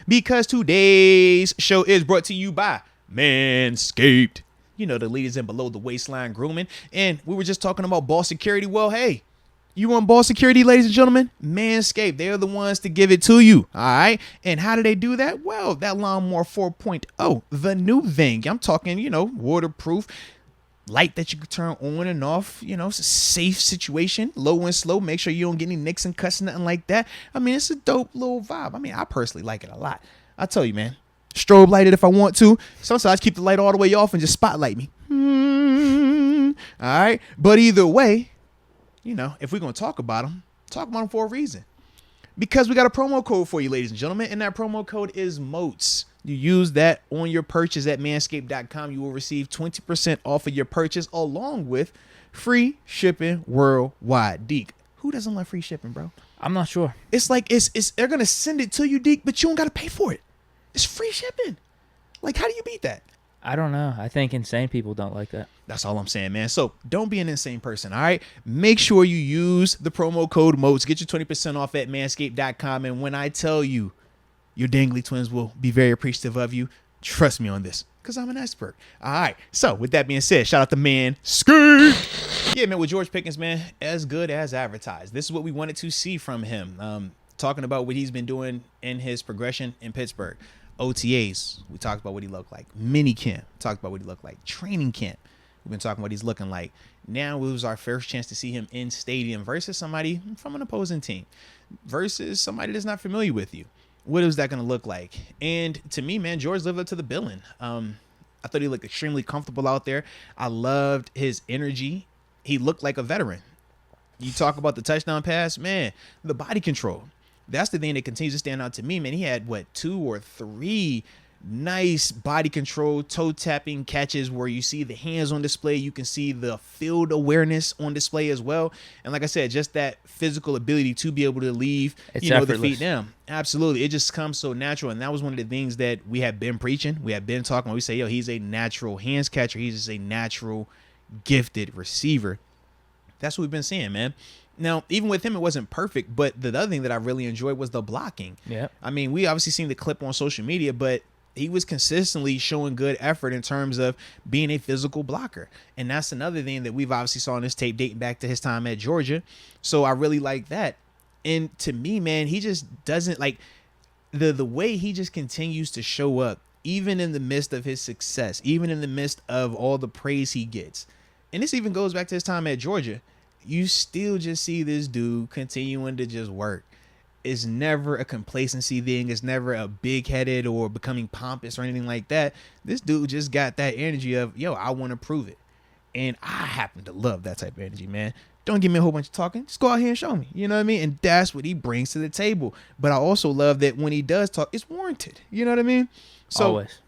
because today's show is brought to you by Manscaped. You know, the ladies in below the waistline grooming. And we were just talking about ball security. Well, hey, you want ball security, ladies and gentlemen? Manscaped, they're the ones to give it to you. All right. And how do they do that? Well, that Lawnmower 4.0, the new thing. I'm talking, waterproof, light that you can turn on and off. It's a safe situation, low and slow. Make sure you don't get any nicks and cuts, nothing like that. I mean, it's a dope little vibe. I mean, I personally like it a lot. I tell you, man. Strobe light it if I want to. Sometimes keep the light all the way off and just spotlight me. All right. But either way, if we're going to talk about them for a reason. Because we got a promo code for you, ladies and gentlemen. And that promo code is MOATS. You use that on your purchase at manscaped.com. You will receive 20% off of your purchase along with free shipping worldwide. Deke, who doesn't love free shipping, bro? I'm not sure. It's like they're going to send it to you, Deke, but you don't got to pay for it. It's free shipping. Like, how do you beat that? I don't know. I think insane people don't like that. That's all I'm saying, man. So don't be an insane person, all right? Make sure you use the promo code MOATS. Get your 20% off at manscaped.com. And when I tell you, your dangly twins will be very appreciative of you, trust me on this, because I'm an expert. All right. So with that being said, shout out to Manscaped. Yeah, man, with George Pickens, man, as good as advertised. This is what we wanted to see from him. Talking about what he's been doing in his progression in Pittsburgh. OTAs, we talked about what he looked like. Mini camp, talked about what he looked like. Training camp, we've been talking about what he's looking like. Now it was our first chance to see him in stadium versus somebody from an opposing team, versus somebody that's not familiar with you. What is that going to look like? And to me, man, George lived up to the billing. I thought he looked extremely comfortable out there. I loved his energy. He looked like a veteran. You talk about the touchdown pass, man, the body control. That's the thing that continues to stand out to me, man. He had, 2 or 3 nice body control, toe-tapping catches where you see the hands on display. You can see the field awareness on display as well. And like I said, just that physical ability to be able to leave, the feet down. Absolutely. It just comes so natural. And that was one of the things that we have been preaching. We have been talking about. We say, he's a natural hands catcher. He's just a natural gifted receiver. That's what we've been seeing, man. Now, even with him, it wasn't perfect, but the other thing that I really enjoyed was the blocking. Yeah. I mean, we obviously seen the clip on social media, but he was consistently showing good effort in terms of being a physical blocker. And that's another thing that we've obviously saw in this tape dating back to his time at Georgia. So I really like that. And to me, man, he just doesn't like the way he just continues to show up, even in the midst of his success, even in the midst of all the praise he gets. And this even goes back to his time at Georgia. You still just see this dude continuing to just work. It's never a complacency thing. It's never a big-headed or becoming pompous or anything like that. This dude just got that energy of, I want to prove it. And I happen to love that type of energy, man. Don't give me a whole bunch of talking. Just go out here and show me. You know what I mean? And that's what he brings to the table. But I also love that when he does talk, it's warranted. You know what I mean? Always.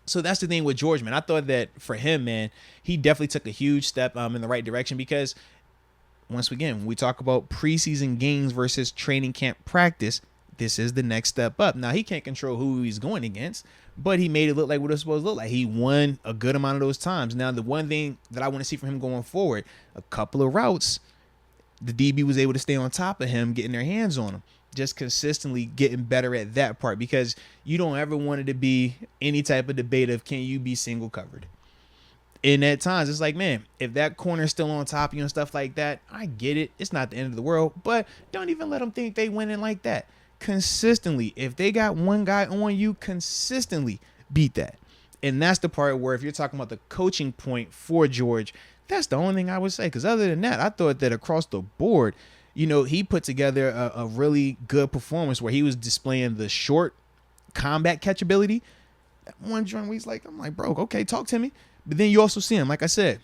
So that's the thing with George, man. I thought that for him, man, he definitely took a huge step in the right direction because once again, when we talk about preseason games versus training camp practice, this is the next step up. Now, he can't control who he's going against, but he made it look like what it's supposed to look like. He won a good amount of those times. Now, the one thing that I want to see from him going forward, a couple of routes, the DB was able to stay on top of him, getting their hands on him, just consistently getting better at that part because you don't ever want it to be any type of debate of can you be single covered. And at times, it's like, man, if that corner's still on top of you and stuff like that, I get it. It's not the end of the world, but don't even let them think they winning like that. Consistently, if they got one guy on you, consistently beat that. And that's the part where if you're talking about the coaching point for George, that's the only thing I would say. Because other than that, I thought that across the board, he put together a really good performance where he was displaying the short combat catchability. That one joint where I'm like, bro, okay, talk to me. But then you also see him, like I said,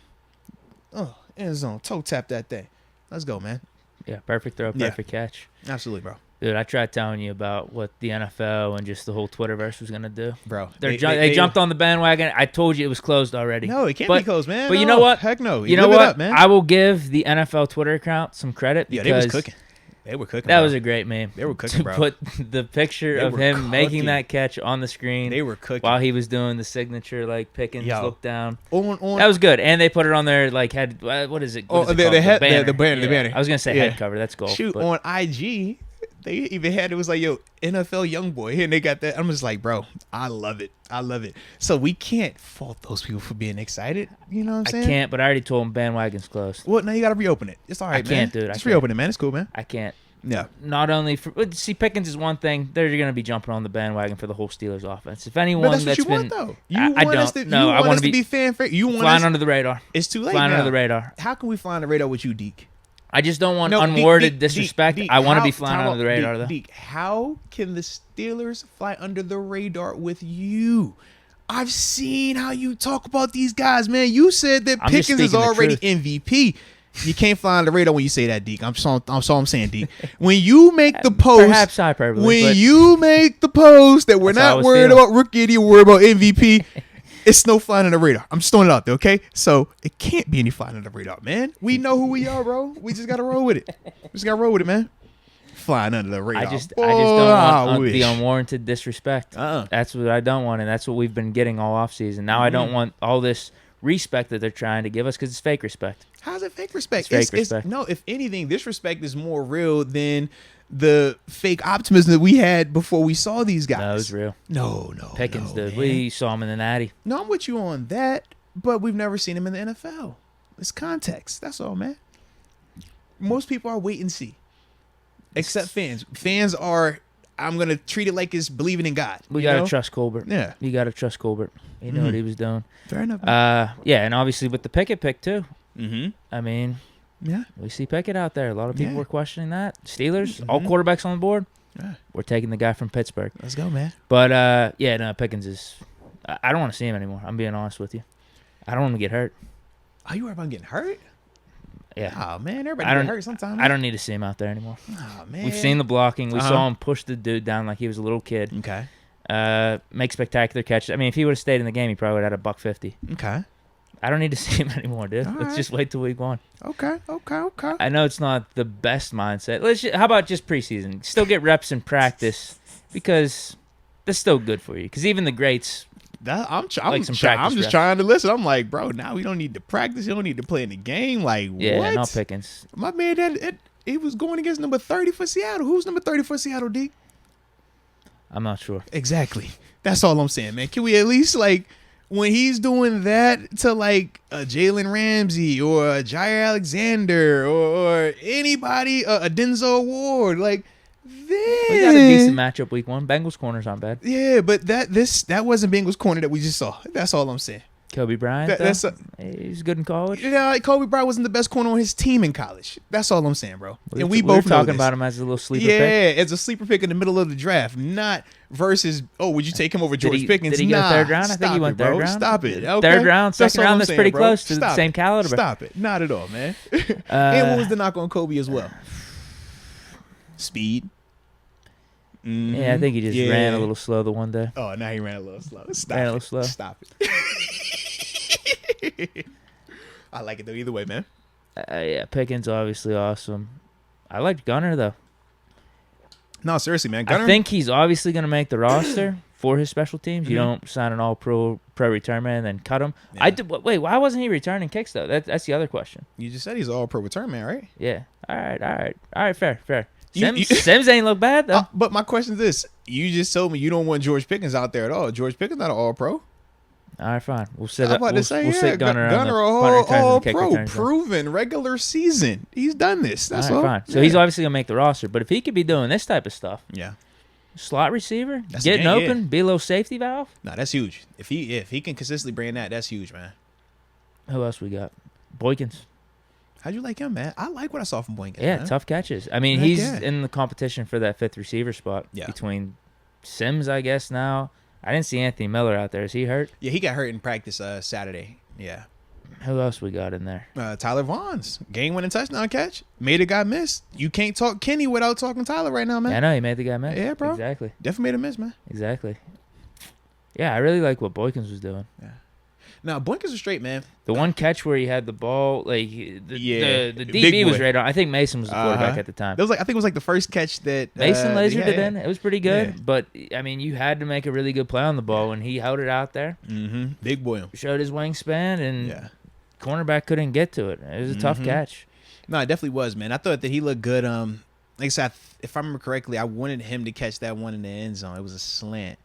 end zone, toe tap that thing. Let's go, man. Yeah, perfect throw, perfect catch. Absolutely, bro. Dude, I tried telling you about what the NFL and just the whole Twitterverse was going to do. Bro. They jumped on the bandwagon. I told you it was closed already. No, it can't be closed, man. But you know what? Heck no. You know what? Up, man. I will give the NFL Twitter account some credit. Yeah, they was cooking. They were cooking. That was a great meme. They were cooking, bro. To put the picture of him making that catch on the screen. They were cooking. While he was doing the signature, Pickens look down. On. That was good. And they put it on their, what is it? The banner. I was going to say head cover. That's cool. Shoot, on IG, They even had it was like, yo, NFL young boy, and they got that. I'm just like, bro, I love it. I love it. So we can't fault those people for being excited. You know what I'm saying? I can't, but I already told them bandwagon's closed. Well, now you got to reopen it. It's all right, man. I can't, dude. Just reopen it, man. It's cool, man. I can't. Yeah. Not only for see Pickens is one thing. They're going to be jumping on the bandwagon for the whole Steelers offense. If anyone But that's what that's you been, want, though. I don't. No, I want to be fan favorite. You want flying us, under the radar. It's too late Flying now. under the radar. How can we fly under the radar with you, Deke? I just don't want No, unwarranted Deke, disrespect. Deke, I want to how- be flying time under out. the radar, though. Deke, how can the Steelers fly under the radar with you? I've seen how you talk about these guys, man. You said that I'm just Pickens is speaking the already truth. MVP. You can't fly under the radar when you say that, Deke. I'm saying, Deke. When you make the post, Perhaps hyperbole. when but you make the post that we're That's how I not was worried feeling. about rookie of the year, worried about MVP, it's no flying under the radar. I'm just throwing it out there, okay? So it can't be any flying under the radar, man. We know who we are, bro. We just gotta roll with it. We just gotta roll with it, man. Flying under the radar. I just Boy, don't I want the wish. unwarranted disrespect. Uh-uh. That's what I don't want, and that's what we've been getting all offseason. Now I don't want all this respect that they're trying to give us because it's fake respect. How's it fake respect? It's fake respect. No, if anything, this respect is more real than the fake optimism that we had before we saw these guys. No, it's real. No, Pickens no, did. man. We saw him in the Natty. No, I'm with you on that, but we've never seen him in the NFL. It's context. That's all, man. Most people are wait and see, except fans. Fans are, I'm going to treat it like it's believing in God. We you got to know? trust Colbert. Yeah. You got to trust Colbert. He knew what he was doing. Fair enough. man. Yeah, and obviously with the Pickett pick, too. Mm-hmm. I mean, Yeah. we see Pickett out there. A lot of people Yeah. were questioning that. Steelers, all quarterbacks on the board. Yeah. We're taking the guy from Pittsburgh. Let's go, man. But, yeah, no, Pickens is – I don't want to see him anymore. I'm being honest with you. I don't want him to get hurt. Are you worried about getting hurt? Yeah. Oh, man. Everybody I get don't- hurt sometimes. I don't need to see him out there anymore. Oh, man. We've seen the blocking. We Uh-huh. saw him push the dude down like he was a little kid. Okay. Make spectacular catches. I mean, if he would have stayed in the game, he probably would have had $150. Okay. I don't need to see him anymore, dude. All Let's right. just wait till week 1. Okay. I know it's not the best mindset. How about just preseason? Still get reps in practice because that's still good for you. Because even the greats, I'm Like some just practice reps. trying to listen. I'm like, bro, now we don't need to practice. You don't need to play in the game. Like, yeah, what? no Pickens. My man, he was going against number 30 for Seattle. Who's number 30 for Seattle, D? I'm not sure. Exactly. That's all I'm saying, man. Can we at least, like, when he's doing that to, like, a Jalen Ramsey or a Jair Alexander or anybody, a Denzel Ward, like, then... We got a decent matchup week 1. Bengals corners aren't bad. Yeah, but that wasn't Bengals corner that we just saw. That's all I'm saying. Kobe Bryant, That's he's good in college. You know, like Kobe Bryant wasn't the best corner on his team in college. That's all I'm saying, bro. And we were both know talking this. about him as a little sleeper Yeah, pick. as a sleeper pick in the middle of the draft, not versus. Oh, would you take him over George Pickens? Did he go third round? I think he stop went it, bro. third round. Stop it. Okay? Third round, That's second all I'm round. That's saying, pretty bro. close to the Stop same it. caliber. Stop it. Not at all, man. And what was the knock on Kobe as well? Speed. Yeah, I think he just ran a little slow the one day. Oh, now he ran a little slow. Stop Ran a it. little slow. Stop it. I like it though. Either way, man. Yeah, Pickens obviously awesome. I liked Gunner though. No, seriously, man. Gunner, I think he's obviously going to make the roster for his special teams. You Mhm. don't sign an all-pro return man and then cut him. Yeah. Wait, why wasn't he returning kicks though? That's the other question. you just said he's all pro return man, right? Yeah. All right. Fair. You- Sims ain't look bad though. But my question is this: you just told me you don't want George Pickens out there at all. George Pickens not an all pro. All right, fine. We'll sit. I'm about to say, we'll sit Gunner on the a punt whole returns and all kick pro, returns. proven regular season. He's done this. That's all all. right, fine. So he's obviously gonna make the roster. But if he could be doing this type of stuff, yeah. slot receiver, That's getting the game, open, be a little safety valve. No, that's huge. If he can consistently bring that, that's huge, man. Who else we got? Boykins. How'd you like him, man? I like what I saw from Boykins. Yeah, man. tough catches. I mean, Heck he's yeah. in the competition for that 5th receiver spot Yeah. between Sims, I guess, now. I didn't see Anthony Miller out there. Is he hurt? Yeah, he got hurt in practice Saturday. Yeah. Who else we got in there? Tyler Vaughn's game-winning touchdown catch made a guy miss. You can't talk Kenny without talking Tyler right now, man. Yeah, I know he made the guy miss. Yeah, bro. Exactly. Definitely made a miss, man. Exactly. Yeah, I really like what Boykins was doing. Now, Boykins was straight, man. The one catch where he had the ball, like Yeah, the big DB was boy. right on. I think Mason was the quarterback Uh-huh. at the time. That was I think it was like the first catch that Mason lasered yeah, it yeah. in. It was pretty good, Yeah. but I mean, you had to make a really good play on the ball, and he held it out there, Mm-hmm. Big boy. showed his wingspan, and Yeah. cornerback couldn't get to it. It was a tough Mhm. catch. No, it definitely was, man. I thought that he looked good. like I said, if I remember correctly, I wanted him to catch that one in the end zone. It was a slant.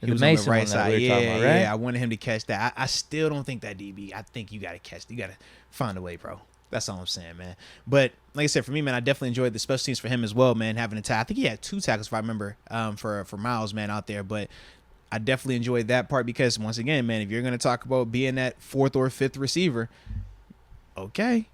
He The was on the Mason right one that side. we were talking about, right? Yeah. I wanted him to catch that. I still don't think that DB. I think you got to catch. You got to find a way, bro. That's all I'm saying, man. But like I said, for me, man, I definitely enjoyed the special teams for him as well, man. Having a tackle. I think he had 2 tackles, if I remember, for Miles, man, out there. But I definitely enjoyed that part because, once again, man, if you're going to talk about being that 4th or 5th receiver, okay,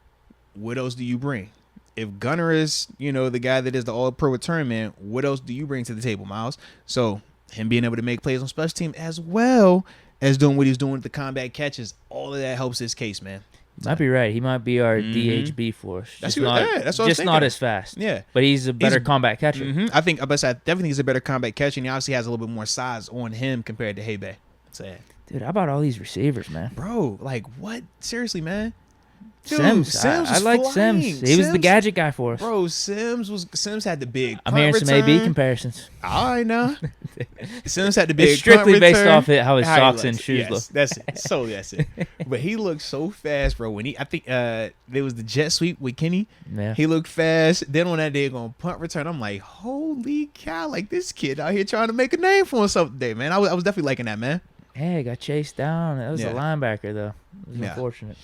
what else do you bring? If Gunner is, the guy that is the all-pro return man, what else do you bring to the table, Miles? So him being able to make plays on special team as well as doing what he's doing with the combat catches, all of that helps his case, man. Might be right. He might be our DHB for us. That's Just what I was not thinking. as fast. Yeah. But he's a better combat catcher. I definitely he's a better combat catcher, and he obviously has a little bit more size on him compared to Hay-Bay. Dude, how about all these receivers, man? Bro, like what? Seriously, man. Dude, Sims. I was like flying. Sims. He was the gadget guy for us. Bro, Sims had the big I'm punt hearing some return. AB comparisons. I know. Sims had the big It's strictly punt based return. off how his socks he and looks. shoes Yes, look. that's it. So that's it. But he looked so fast, bro. When I think there was the jet sweep with Kenny. Yeah. He looked fast. Then on that day going punt return, I'm like, holy cow! Like this kid out here trying to make a name for himself today, man. I was definitely liking that, man. Hey, got chased down. That was Yeah. a linebacker, though. It was Yeah. unfortunate.